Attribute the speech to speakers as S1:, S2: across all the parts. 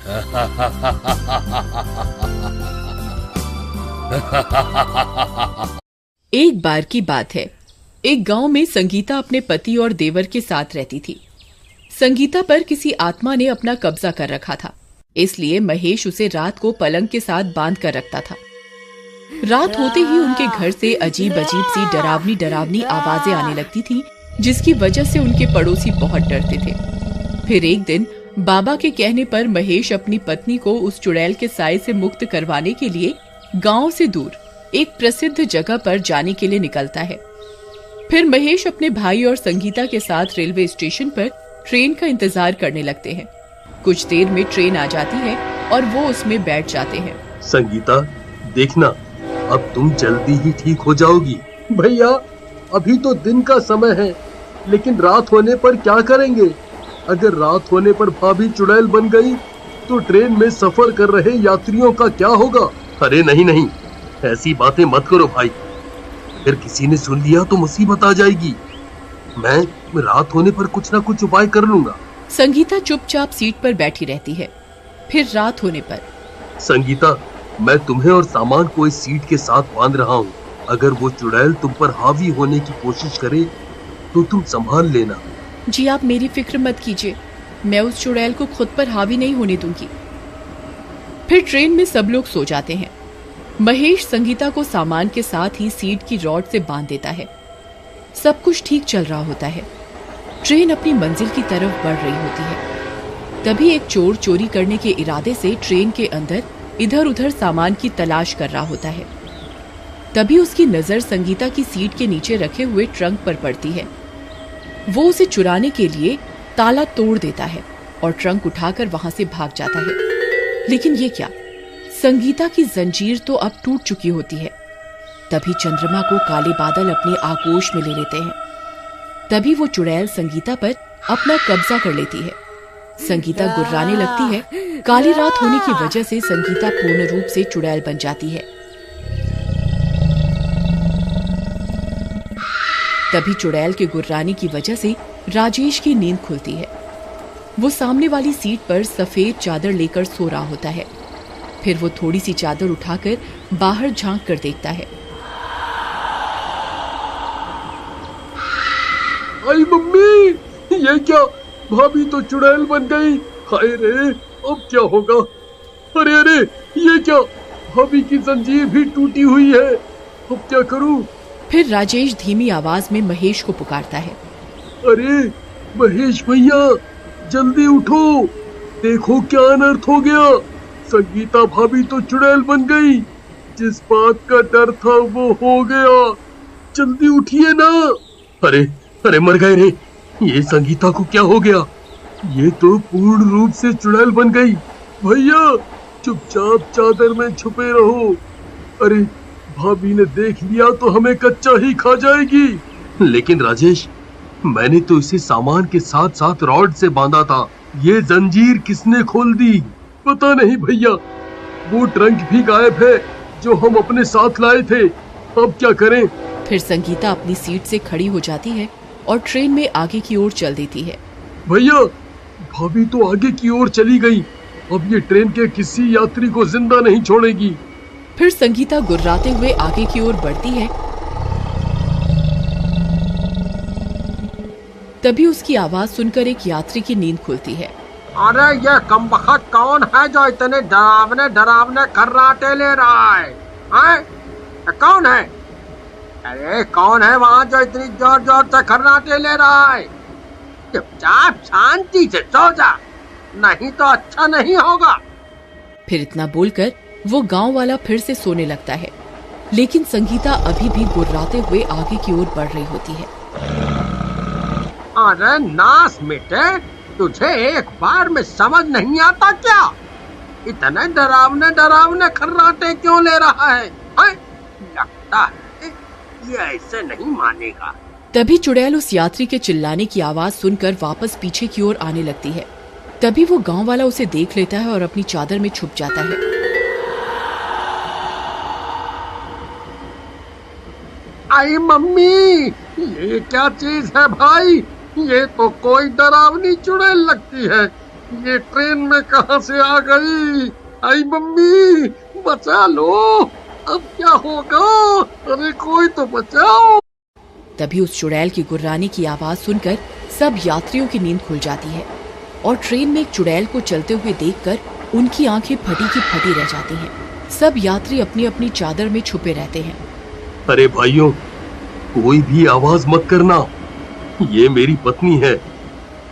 S1: एक बार की बात है, एक गांव में संगीता अपने पति और देवर के साथ रहती थी। संगीता पर किसी आत्मा ने अपना कब्जा कर रखा था, इसलिए महेश उसे रात को पलंग के साथ बांध कर रखता था। रात होते ही उनके घर से अजीब अजीब सी डरावनी डरावनी आवाजें आने लगती थी, जिसकी वजह से उनके पड़ोसी बहुत डरते थे। फिर एक दिन बाबा के कहने पर महेश अपनी पत्नी को उस चुड़ैल के साए से मुक्त करवाने के लिए गांव से दूर एक प्रसिद्ध जगह पर जाने के लिए निकलता है। फिर महेश अपने भाई और संगीता के साथ रेलवे स्टेशन पर ट्रेन का इंतजार करने लगते हैं। कुछ देर में ट्रेन आ जाती है और वो उसमें बैठ जाते हैं।
S2: संगीता, देखना, अब तुम जल्दी ही ठीक हो जाओगी।
S3: भैया, अभी तो दिन का समय है, लेकिन रात होने पर क्या करेंगे? अगर रात होने पर भाभी चुड़ैल बन गई तो ट्रेन में सफर कर रहे यात्रियों का क्या होगा?
S2: अरे नहीं नहीं, ऐसी बातें मत करो भाई, अगर किसी ने सुन लिया तो मुसीबत आ जाएगी। मैं रात होने पर कुछ ना कुछ उपाय कर लूंगा।
S1: संगीता चुपचाप सीट पर बैठी रहती है। फिर रात होने पर,
S2: संगीता, मैं तुम्हें और सामान को इस सीट के साथ बांध रहा हूँ। अगर वो चुड़ैल तुम पर हावी होने की कोशिश करे तो तुम संभाल लेना।
S1: जी आप मेरी फिक्र मत कीजिए, मैं उस चुड़ैल को खुद पर हावी नहीं होने दूंगी। फिर ट्रेन में सब लोग सो जाते हैं। महेश संगीता को सामान के साथ ही सीट की रॉड से बांध देता है। सब कुछ ठीक चल रहा होता है। ट्रेन अपनी मंजिल की तरफ बढ़ रही होती है। तभी एक चोर चोरी करने के इरादे से ट्रेन के अंदर इधर उधर सामान की तलाश कर रहा होता है। तभी उसकी नजर संगीता की सीट के नीचे रखे हुए ट्रंक पर पड़ती है। वो उसे चुराने के लिए ताला तोड़ देता है और ट्रंक उठाकर वहां से भाग जाता है। लेकिन ये क्या, संगीता की जंजीर तो अब टूट चुकी होती है। तभी चंद्रमा को काले बादल अपने आगोश में ले लेते हैं। तभी वो चुड़ैल संगीता पर अपना कब्जा कर लेती है। संगीता गुर्राने लगती है। काली रात होने की वजह से संगीता पूर्ण रूप से चुड़ैल बन जाती है। तभी चुड़ैल के गुर्राने की वजह से राजेश की नींद खुलती है। वो सामने वाली सीट पर सफेद चादर लेकर सो रहा होता है। फिर वो थोड़ी सी चादर उठाकर बाहर झांक कर देखता है।
S3: आई मम्मी, ये क्या? भाभी तो चुड़ैल बन गई। हाय रे, अब क्या होगा? अरे अरे, ये क्या? भाभी की जंजीर भी टूटी हुई है। अब क्या करूं?
S1: फिर राजेश धीमी आवाज में महेश को पुकारता है।
S3: अरे महेश भैया, जल्दी उठो, देखो क्या अनर्थ हो गया। संगीता भाभी तो चुड़ैल बन गई। जिस बात का डर था वो हो गया। जल्दी उठिए ना।
S2: अरे अरे, मर गए रे। ये संगीता को क्या हो गया?
S3: ये तो पूर्ण रूप से चुड़ैल बन गई। भैया, चुपचाप चादर में छुपे रहो। अरे, भाभी ने देख लिया तो हमें कच्चा ही खा जाएगी।
S2: लेकिन राजेश, मैंने तो इसे सामान के साथ साथ रॉड से बांधा था।
S3: ये जंजीर किसने खोल दी? पता नहीं भैया। वो ट्रंक भी गायब है जो हम अपने साथ लाए थे। अब क्या करें?
S1: फिर संगीता अपनी सीट से खड़ी हो जाती है और ट्रेन में आगे की ओर चल देती है।
S3: भैया, भाभी तो आगे की ओर चली गई। अब ये ट्रेन के किसी यात्री को जिंदा नहीं छोड़ेगी।
S1: फिर संगीता गुर्राते हुए आगे की ओर बढ़ती है। तभी उसकी आवाज सुनकर एक यात्री की नींद खुलती है।
S4: अरे ये कमबख्त कौन है जो इतने डरावने डरावने खर्राटे ले रहा है? कौन है? अरे कौन है वहाँ जो इतनी जोर जोर से खर्राटे ले रहा है? चुपचाप शांति से सो जा, नहीं तो अच्छा नहीं होगा।
S1: फिर इतना बोलकर वो गांव वाला फिर से सोने लगता है। लेकिन संगीता अभी भी गुर्राते हुए आगे की ओर बढ़ रही होती है।
S4: अरे नास मिटे, तुझे एक बार में समझ नहीं आता क्या? इतने डरावने डरावने खर्राटे क्यों ले रहा है? लगता है ये ऐसे नहीं मानेगा।
S1: तभी चुड़ैल उस यात्री के चिल्लाने की आवाज सुनकर वापस पीछे की ओर आने लगती है। तभी वो गांव वाला उसे देख लेता है और अपनी चादर में छुप जाता है।
S4: आई मम्मी, ये क्या चीज है भाई? ये तो कोई डरावनी चुड़ैल लगती है। ये ट्रेन में कहां से आ गई? आई मम्मी, बचा लो, अब क्या होगा? अरे कोई तो बचाओ।
S1: तभी उस चुड़ैल की गुर्राने की आवाज सुनकर सब यात्रियों की नींद खुल जाती है और ट्रेन में एक चुड़ैल को चलते हुए देखकर उनकी आंखें फटी की फटी रह जाती हैं। सब यात्री अपनी अपनी चादर में छुपे रहते हैं।
S2: अरे भाइयों, कोई भी आवाज मत करना, ये मेरी पत्नी है,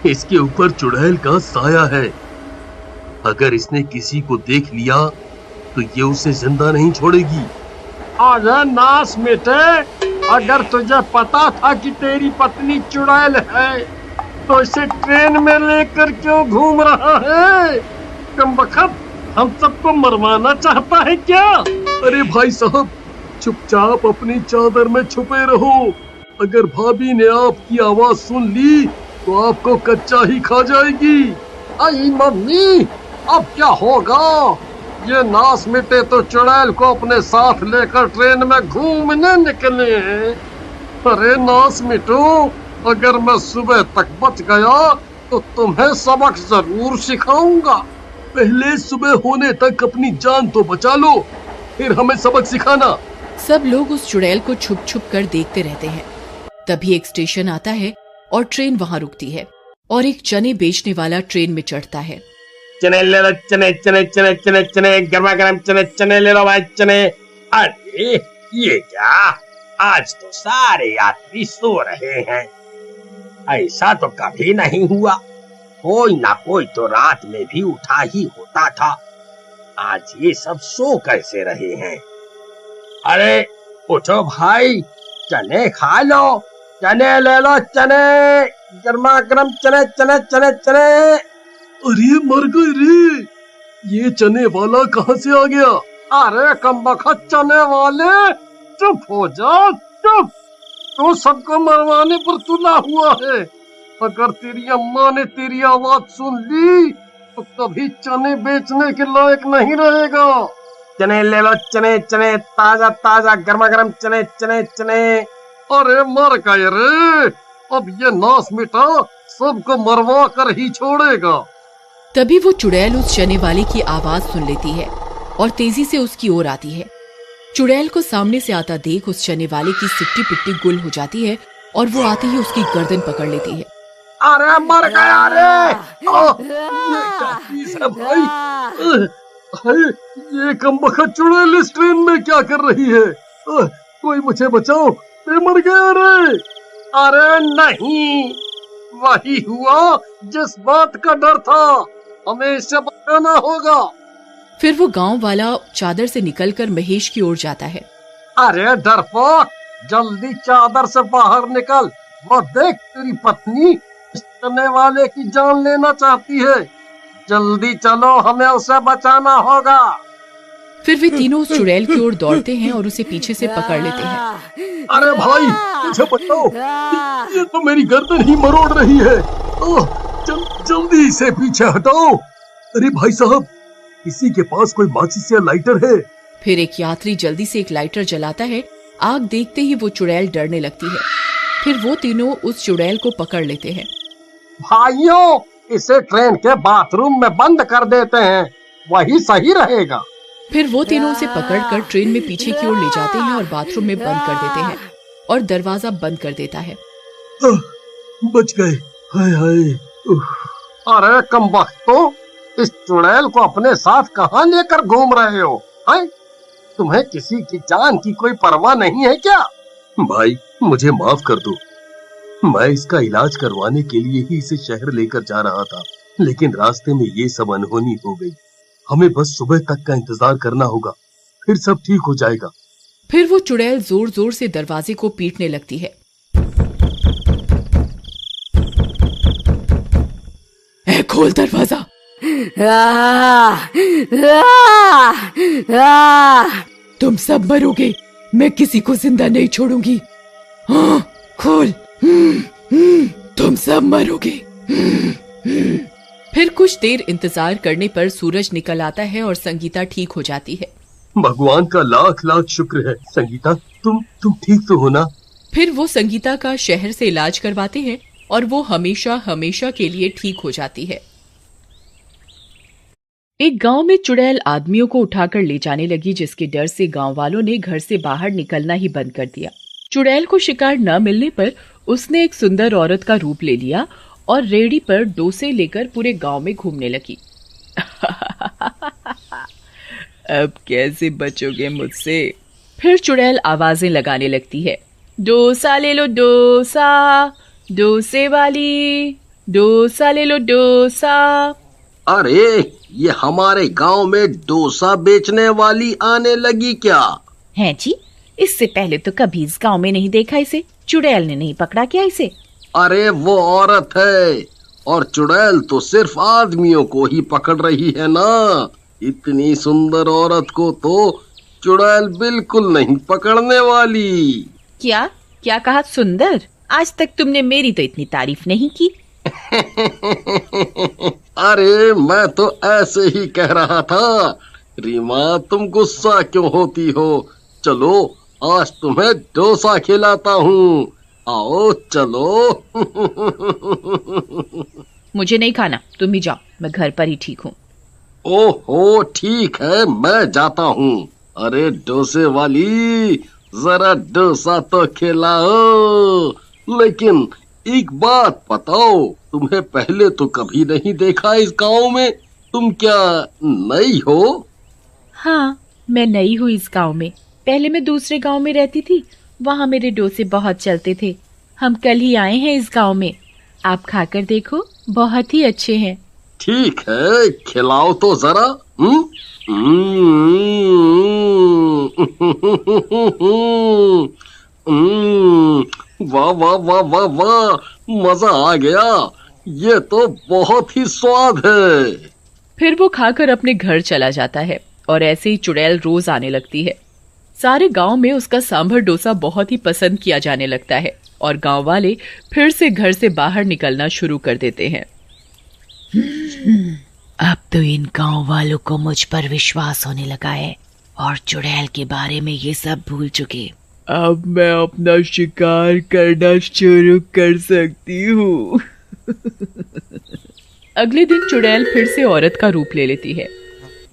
S2: इसके ऊपर चुड़ैल का साया है। अगर इसने किसी को देख लिया तो ये उसे जिंदा नहीं छोड़ेगी।
S4: आजा नास मिटे, अगर तुझे पता था कि तेरी पत्नी चुड़ैल है तो इसे ट्रेन में लेकर क्यों घूम रहा है? कमबख्त, हम सबको मरवाना चाहता है क्या?
S3: अरे भाई साहब, चुपचाप अपनी चादर में छुपे रहो। अगर भाभी ने आपकी आवाज सुन ली तो आपको कच्चा ही खा जाएगी।
S4: आई मम्मी, अब क्या होगा? ये नास मिटे तो चुड़ैल को अपने साथ लेकर ट्रेन में घूमने निकले हैं। अरे नास मिटो, अगर मैं सुबह तक बच गया तो तुम्हें सबक जरूर सिखाऊंगा।
S3: पहले सुबह होने तक अपनी जान तो बचा लो, फिर हमें सबक सिखाना।
S1: सब लोग उस चुड़ैल को छुप छुप कर देखते रहते हैं। तभी एक स्टेशन आता है और ट्रेन वहां रुकती है और एक चने बेचने वाला ट्रेन में चढ़ता है।
S4: चने ले लो, चने चने चने चने चने, गर्मा गर्म चने चने ले लो भाई, चने। अरे ये क्या, आज तो सारे यात्री सो रहे हैं। ऐसा तो कभी नहीं हुआ, कोई ना कोई तो रात में भी उठा ही होता था। आज ये सब सो कैसे रहे हैं? अरे उठो भाई, चने खा लो, चने ले लो, चने गर्मा गर्म चने चने चने चने।
S3: अरे मर गए रे, ये चने वाला कहाँ से आ गया?
S4: अरे कमबख्त चने वाले, चुप हो जा, चुप। तू सबको मरवाने पर तुला हुआ है। अगर तेरी अम्मा ने तेरी आवाज सुन ली तो कभी चने बेचने के लायक नहीं रहेगा। चने ले लो, चने चने, ताजा ताजा गर्मा गर्म चने चने चने। अरे मर गए रे, अब ये नास मिटा सबको मरवा कर ही छोड़ेगा।
S1: तभी वो चुड़ैल उस चने वाले की आवाज सुन लेती है और तेजी से उसकी ओर आती है। चुड़ैल को सामने से आता देख उस चने वाले की सिट्टी पिट्टी गुल हो जाती है और वो आते ही उसकी गर्दन पकड़ लेती है।
S4: अरे मर गया रे!
S3: भाई, ये कमबख्त चुड़ैल इस ट्रेन में क्या कर रही है? कोई मुझे बचाओ, मैं मर गया रे।
S4: अरे नहीं, वही हुआ जिस बात का डर था, हमें इससे बचाना होगा।
S1: फिर वो गांव वाला चादर से निकलकर महेश की ओर जाता है।
S4: अरे डरपोक, जल्दी चादर से बाहर निकल, वो देख तेरी पत्नी इस चने वाले की जान लेना चाहती है। जल्दी चलो, हमें उसे बचाना होगा।
S1: फिर वे तीनों उस चुड़ैल की ओर दौड़ते हैं और उसे पीछे से पकड़ लेते हैं।
S3: अरे भाई, मुझे बचाओ, ये तो मेरी गर्दन ही मरोड़ रही है। जल्दी इसे पीछे हटाओ। अरे भाई साहब, किसी के पास कोई माचिस या लाइटर है?
S1: फिर एक यात्री जल्दी से एक लाइटर जलाता है। आग देखते ही वो चुड़ैल डरने लगती है। फिर वो तीनों उस चुड़ैल को पकड़ लेते हैं।
S4: भाइयों, इसे ट्रेन के बाथरूम में बंद कर देते हैं, वही सही रहेगा।
S1: फिर वो तीनों उसे पकड़कर ट्रेन में पीछे की ओर ले जाते हैं और बाथरूम में बंद कर देते हैं और दरवाजा बंद कर देता है।
S3: बच गए, हाय हाय।
S4: अरे कमबख्तो, इस चुड़ैल को अपने साथ कहाँ लेकर घूम रहे हो? हैं? तुम्हें किसी की जान की कोई परवाह नहीं है क्या?
S2: भाई, मुझे माफ कर दो, मैं इसका इलाज करवाने के लिए ही इसे शहर लेकर जा रहा था, लेकिन रास्ते में ये सब अनहोनी हो गई। हमें बस सुबह तक का इंतजार करना होगा, फिर सब ठीक हो जाएगा।
S1: फिर वो चुड़ैल जोर जोर से दरवाजे को पीटने लगती है। ए, खोल दरवाजा। तुम सब मरोगे, मैं किसी को जिंदा नहीं छोड़ूंगी। हाँ, खोल। तुम सब मरोगे। फिर कुछ देर इंतजार करने पर सूरज निकल आता है और संगीता ठीक हो जाती है।
S2: भगवान का लाख लाख शुक्र है। संगीता, तुम ठीक तो हो ना?
S1: फिर वो संगीता का शहर से इलाज करवाते हैं और वो हमेशा हमेशा के लिए ठीक हो जाती है। एक गांव में चुड़ैल आदमियों को उठाकर ले जाने लगी, जिसके डर से गांव वालों ने घर से बाहर निकलना ही बंद कर दिया। चुड़ैल को शिकार न मिलने पर उसने एक सुंदर औरत का रूप ले लिया और रेहड़ी पर डोसे लेकर पूरे गांव में घूमने लगी। अब कैसे बचोगे मुझसे? फिर चुड़ैल आवाजें लगाने लगती है। डोसा ले लो डोसा, डोसे वाली, डोसा ले लो डोसा।
S4: अरे ये हमारे गांव में डोसा बेचने वाली आने लगी क्या?
S1: है जी, इससे पहले तो कभी इस गांव में नहीं देखा इसे। चुड़ैल ने नहीं पकड़ा क्या इसे?
S4: अरे वो औरत है, और चुड़ैल तो सिर्फ आदमियों को ही पकड़ रही है ना। इतनी सुंदर औरत को तो चुड़ैल बिल्कुल नहीं पकड़ने वाली।
S1: क्या क्या कहा? सुंदर? आज तक तुमने मेरी तो इतनी तारीफ नहीं की।
S4: अरे मैं तो ऐसे ही कह रहा था। रीमा, तुम गुस्सा क्यों होती हो? चलो आज तुम्हें डोसा खिलाता हूँ, आओ चलो।
S1: मुझे नहीं खाना, तुम ही जाओ, मैं घर पर ही ठीक हूँ।
S4: ओहो ठीक है, मैं जाता हूँ। अरे डोसे वाली, जरा डोसा तो खिलाओ। लेकिन एक बात बताओ, तुम्हें पहले तो कभी नहीं देखा इस गांव में। तुम क्या नई हो?
S1: हाँ, मैं नई हूँ इस गांव में। पहले मैं दूसरे गांव में रहती थी, वहाँ मेरे डोसे बहुत चलते थे। हम कल ही आए हैं इस गांव में, आप खाकर देखो, बहुत ही अच्छे हैं।
S4: ठीक है, खिलाओ तो जरा। वाह वाह वाह वाह वाह, मजा आ गया। ये तो बहुत ही स्वाद है।
S1: फिर वो खाकर अपने घर चला जाता है और ऐसे ही चुड़ैल रोज आने लगती है। सारे गांव में उसका सांभर डोसा बहुत ही पसंद किया जाने लगता है और गांव वाले फिर से घर से बाहर निकलना शुरू कर देते हैं। अब तो इन गांव वालों को मुझ पर विश्वास होने लगा है और चुड़ैल के बारे में ये सब भूल चुके।
S3: अब मैं अपना शिकार करना शुरू कर सकती हूँ।
S1: अगले दिन चुड़ैल फिर से औरत का रूप ले लेती है।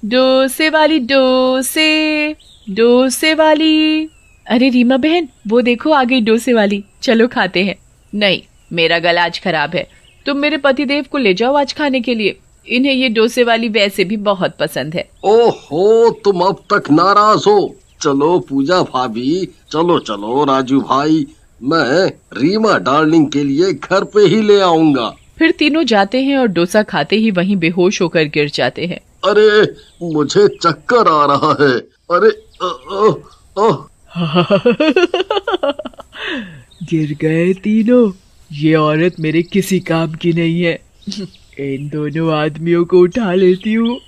S1: डोसे वाली डोसे, डोसे वाली। अरे रीमा बहन, वो देखो आ गई डोसे वाली, चलो खाते हैं। नहीं, मेरा गला आज खराब है, तुम मेरे पतिदेव को ले जाओ आज खाने के लिए। इन्हें ये डोसे वाली वैसे भी बहुत पसंद है।
S4: ओहो, तुम अब तक नाराज हो। चलो पूजा भाभी, चलो चलो राजू भाई, मैं रीमा डार्लिंग के लिए घर पे ही ले आऊंगा।
S1: फिर तीनों जाते हैं और डोसा खाते ही वहीं बेहोश होकर गिर जाते हैं।
S4: अरे मुझे चक्कर आ रहा है। अरे
S3: गिर गए तीनों। ये औरत मेरे किसी काम की नहीं है। इन दोनों आदमियों को उठा लेती हूँ।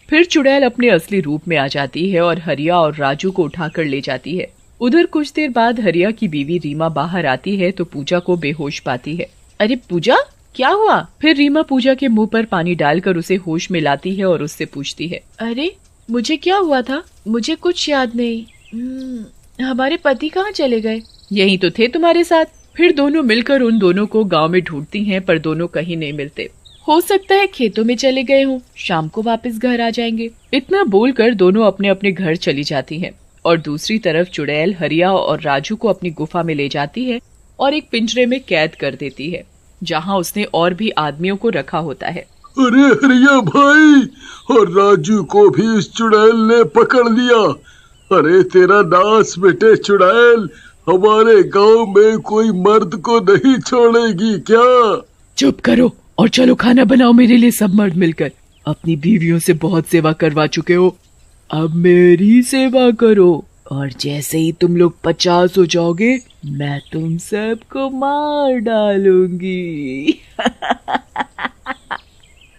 S1: फिर चुड़ैल अपने असली रूप में आ जाती है और हरिया और राजू को उठाकर ले जाती है। उधर कुछ देर बाद हरिया की बीवी रीमा बाहर आती है तो पूजा को बेहोश पाती है। अरे पूजा, क्या हुआ? फिर रीमा पूजा के मुंह पर पानी डालकर उसे होश में लाती है और उससे पूछती है, अरे मुझे क्या हुआ था? मुझे कुछ याद नहीं। हमारे पति कहाँ चले गए? यही तो थे तुम्हारे साथ। फिर दोनों मिलकर उन दोनों को गांव में ढूंढती हैं, पर दोनों कहीं नहीं मिलते। हो सकता है खेतों में चले गए हों, शाम को वापस घर आ जाएंगे। इतना बोलकर दोनों अपने अपने घर चली जाती हैं और दूसरी तरफ चुड़ैल हरिया और राजू को अपनी गुफा में ले जाती है और एक पिंजरे में कैद कर देती है, जहाँ उसने और भी आदमियों को रखा होता है।
S3: अरे हरिया भाई, और राजू को भी इस चुड़ैल ने पकड़ लिया। अरे तेरा नाश बेटे चुड़ैल, हमारे गांव में कोई मर्द को नहीं छोड़ेगी क्या?
S1: चुप करो और चलो खाना बनाओ मेरे लिए सब मर्द मिलकर।
S3: अपनी बीवियों से बहुत सेवा करवा चुके हो, अब मेरी सेवा करो। और जैसे ही तुम लोग 50 हो जाओगे, मैं तुम सबको मार डालूंगी।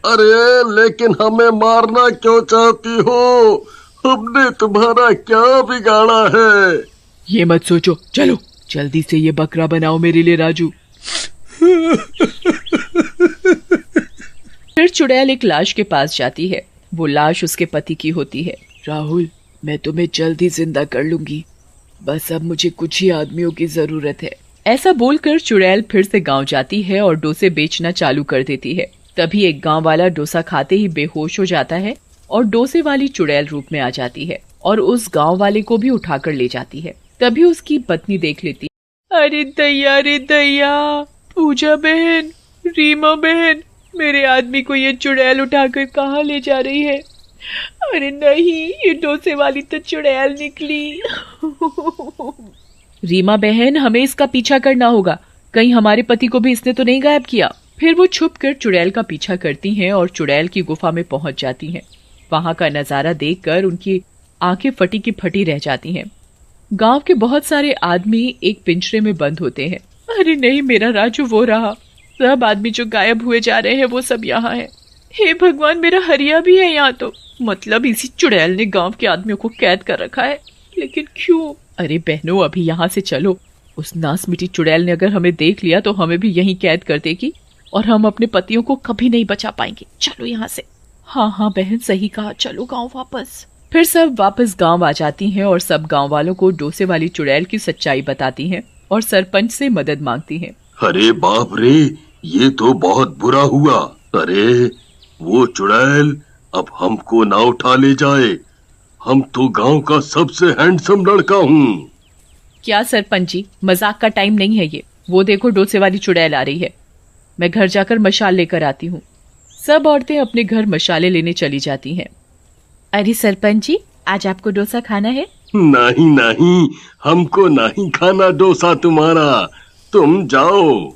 S4: अरे लेकिन हमें मारना क्यों चाहती हो? हमने तुम्हारा क्या बिगाड़ा है?
S3: ये मत सोचो, चलो जल्दी से ये बकरा बनाओ मेरे लिए राजू।
S1: फिर चुड़ैल एक लाश के पास जाती है। वो लाश उसके पति की होती है।
S3: राहुल, मैं तुम्हें जल्दी जिंदा कर लूंगी, बस अब मुझे कुछ ही आदमियों की जरूरत है।
S1: ऐसा बोलकर चुड़ैल फिर से गांव जाती है और डोसे बेचना चालू कर देती है। तभी एक गांव वाला डोसा खाते ही बेहोश हो जाता है और डोसे वाली चुड़ैल रूप में आ जाती है और उस गांव वाले को भी उठाकर ले जाती है। तभी उसकी पत्नी देख लेती है। अरे दैया, पूजा बहन, रीमा बहन, मेरे आदमी को ये चुड़ैल उठाकर कहाँ ले जा रही है? अरे नहीं, ये डोसे वाली तो चुड़ैल निकली। रीमा बहन, हमें इसका पीछा करना होगा, कहीं हमारे पति को भी इसने तो नहीं गायब किया। फिर वो छुपकर चुड़ैल का पीछा करती हैं और चुड़ैल की गुफा में पहुंच जाती हैं। वहां का नजारा देखकर उनकी आंखें फटी की फटी रह जाती हैं। गांव के बहुत सारे आदमी एक पिंजरे में बंद होते हैं। अरे नहीं, मेरा राजू वो रहा, सब आदमी जो गायब हुए जा रहे हैं वो सब यहाँ है। हे भगवान, मेरा हरिया भी है यहाँ तो। मतलब इसी चुड़ैल ने गांव के आदमियों को कैद कर रखा है, लेकिन क्यों? अरे बहनों, अभी यहाँ से चलो। उस नास मिटी चुड़ैल ने अगर हमें देख लिया तो हमें भी यहीं कैद कर देगी और हम अपने पतियों को कभी नहीं बचा पाएंगे। चलो यहाँ से। हाँ बहन, सही कहा, चलो गांव वापस। फिर सब वापस गांव आ जाती हैं और सब गांव वालों को डोसे वाली चुड़ैल की सच्चाई बताती हैं और सरपंच से मदद मांगती हैं।
S2: अरे बाप रे, ये तो बहुत बुरा हुआ। अरे वो चुड़ैल अब हमको ना उठा ले जाए, हम तो गांव का सबसे हैंडसम लड़का हूँ।
S1: क्या सरपंच जी, मजाक का टाइम नहीं है ये। वो देखो, डोसे वाली चुड़ैल आ रही है। मैं घर जाकर मशाल लेकर आती हूँ। सब औरतें अपने घर मशाले लेने चली जाती हैं। अरे सरपंच जी, आज आपको डोसा खाना है?
S2: नहीं, हमको नहीं खाना डोसा तुम्हारा, तुम जाओ।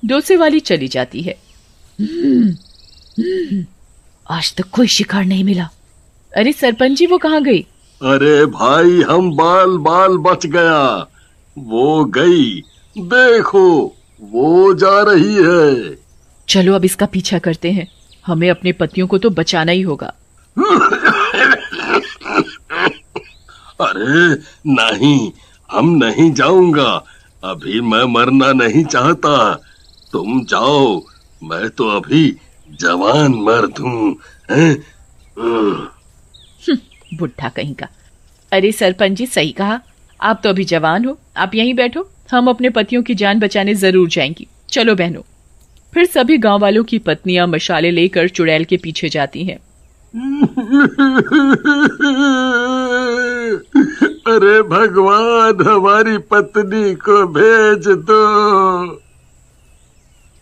S1: डोसे वाली चली जाती है। आज तक कोई शिकार नहीं मिला। अरे सरपंच जी, वो कहाँ गई?
S2: अरे भाई, हम बाल बच गया। वो गई, देखो वो जा रही है।
S1: चलो अब इसका पीछा करते हैं, हमें अपने पतियों को तो बचाना ही होगा।
S2: अरे नहीं, हम नहीं जाऊंगा, अभी मैं मरना नहीं चाहता। तुम जाओ, मैं तो अभी जवान मर्द हूँ।
S1: बुढ़ा कहीं का। अरे सरपंच जी, सही कहा, आप तो अभी जवान हो, आप यहीं बैठो, हम अपने पतियों की जान बचाने जरूर जाएंगी। चलो बहनों। फिर सभी गांव वालों की पत्नियां मशाले लेकर चुड़ैल के पीछे जाती हैं।
S2: अरे भगवान, हमारी पत्नी को भेज दो।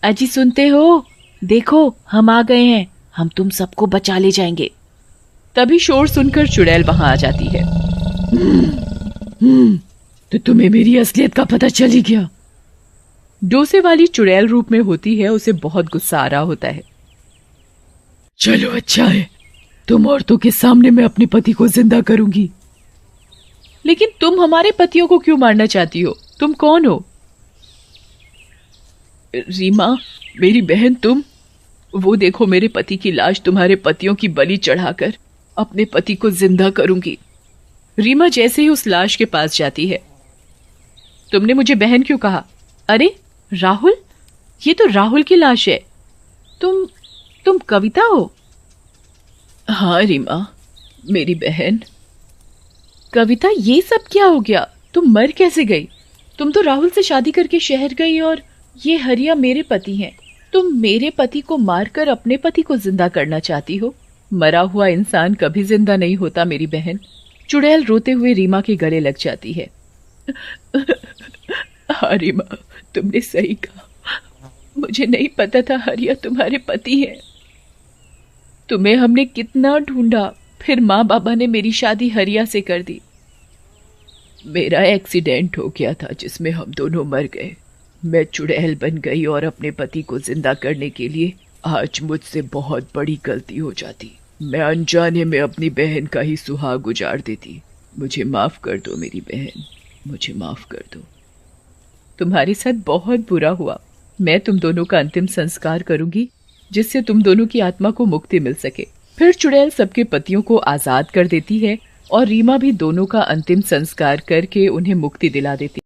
S1: अजी सुनते हो? देखो, हम आ गए हैं, हम तुम सबको बचा ले जाएंगे। तभी शोर सुनकर चुड़ैल वहां आ जाती है। तो तुम्हें मेरी असलियत का पता चल ही गया। डोसे वाली चुड़ैल रूप में होती है, उसे बहुत गुस्सा आ रहा होता है। चलो अच्छा है, तुम औरतों के सामने मैं अपने पति को जिंदा करूंगी। लेकिन तुम हमारे पतियों को क्यों मारना चाहती हो? तुम कौन हो? रीमा, मेरी बहन, तुम? वो देखो, मेरे पति की लाश तुम्हारे पतियों की बलि चढ़ाकर अपने पति को जिंदा करूंगी। रीमा जैसे ही उस लाश के पास जाती है। तुमने मुझे बहन क्यों कहा? अरे राहुल, ये तो राहुल की लाश है। तुम कविता हो? हाँ रीमा, मेरी बहन। कविता, ये सब क्या हो गया? तुम मर कैसे गई? तुम तो राहुल से शादी करके शहर गई और ये हरिया मेरे पति हैं। तुम मेरे पति को मारकर अपने पति को जिंदा करना चाहती हो? मरा हुआ इंसान कभी जिंदा नहीं होता मेरी बहन। चुड़ैल रोते हुए रीमा के गले लग जाती है। हाँ रीमा, तुमने सही कहा, मुझे नहीं पता था हरिया तुम्हारे पति है। तुम्हें हमने कितना ढूंढा, फिर माँ बाबा ने मेरी शादी हरिया से कर दी। मेरा एक्सीडेंट हो गया था जिसमें हम दोनों मर गए। मैं चुड़ैल बन गई और अपने पति को जिंदा करने के लिए आज मुझसे बहुत बड़ी गलती हो जाती। मैं अनजाने में अपनी बहन का ही सुहाग उजाड़ देती। मुझे माफ कर दो मेरी बहन, मुझे माफ कर दो। तुम्हारे साथ बहुत बुरा हुआ। मैं तुम दोनों का अंतिम संस्कार करूंगी जिससे तुम दोनों की आत्मा को मुक्ति मिल सके। फिर चुड़ैल सबके पतियों को आजाद कर देती है और रीमा भी दोनों का अंतिम संस्कार करके उन्हें मुक्ति दिला देती।